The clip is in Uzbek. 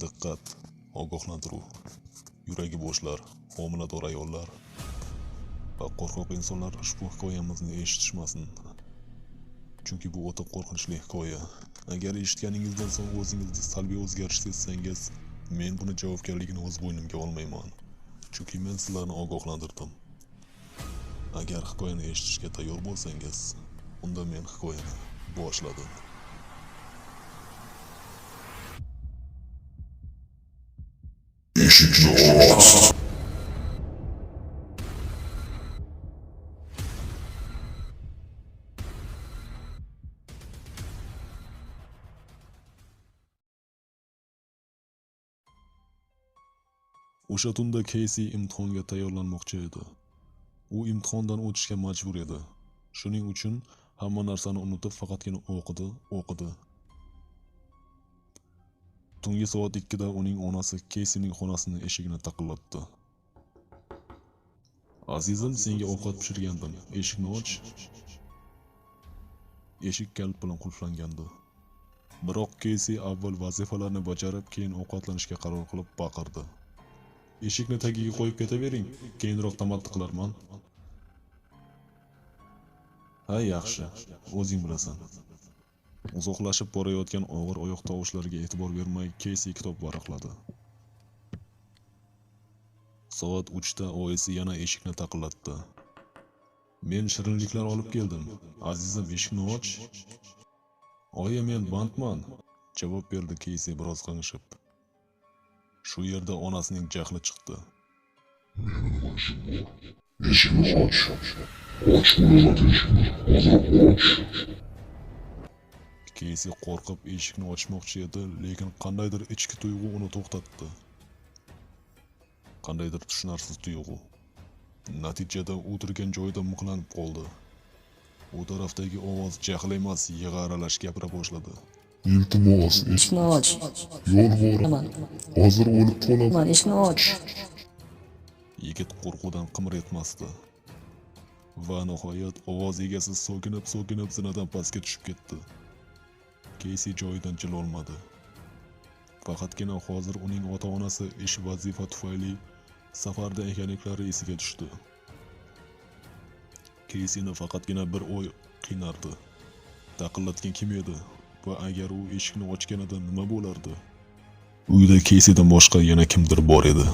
Diqqat, ogohlantiruv. Yuragi bo'shlar, homilador ayollar va qo'rqoq insonlar ushbu hikoyamizni eshitishmasin. Chunki bu o'ta qo'rqinchli hikoya. Agar eshitganingizdan so'ng o'zingizda salbiy o'zgarish sezsangiz, men buni javobgarligini o'z bo'ynimga olmayman. Chunki men sizlarni ogohlantirdim. Agar hikoyani eshitishga tayyor bo'lsangiz, unda men hikoyani boshladim. Eshikni och. O'sha tunda Keysi imtihonga tayyorlanmoqchi edi. U imtihondan o'tishga majbur edi. Shuning uchun hamma narsani unutib faqatgina o'qidi. Tungi soat 2 da uning onasi Keysining xonasining eshigini taqillatdi. "Azizim, senga ovqat pishirgandim. Eshikni och." Eshik kalit bilan qulflangandi. Biroq Keysi avval vazifalarni bajarib, keyin ovqatlanishga qaror qilib baqirdi. "Eshikni tagiga qo'yib ketavering, keyinroq tamaddi qilarman." "Ha, yaxshi, o'zing bilasan." Uzoqlashib borayotgan og'ir oyoq tovushlariga e'tibor bermay Keysi kitob varaqladi. Soat 3 da oyisi yana eshikni taqillatdi. "Men shirinliklar olib keldim. Azizim, eshikni och." "Oyi, men bandman", javob berdi Keysi biroz g'ingshib. Shu yerda onasining jahli chiqdi. Eshikni och. Och bo'laman eshikni. Hozir och. Keysi qo'rqib eshikni ochmoqchi edi, lekin qandaydir ichki tuyg'u uni to'xtatdi. Qandaydir tushunarsiz tuyg'u. Natijada o'tirgan joyida mixlanib qoldi. U tarafdagi ovoz jahl emas, yig'i aralash gapira boshladi. Iltimos, Eshikni och. yolvoraman. Hozir o'lib qolaman. Eshikni och. Yigit qo'rquvdan qimir etmasdi. Va nihoyat ovoz egasi so'kinib zinadan pastga tushib ketdi. Keysi joyidan jilolmadi. Faqatgina hozir uning ota-onasi ish vazifa tufayli safarda ekanliklari esiga tushdi. Keysini faqatgina bir o'y qiynardi. Taqillatgan kim edi va agar u eshikni ochganida nima bo'lardi? Uyda Keysidan boshqa yana kimdir bor edi.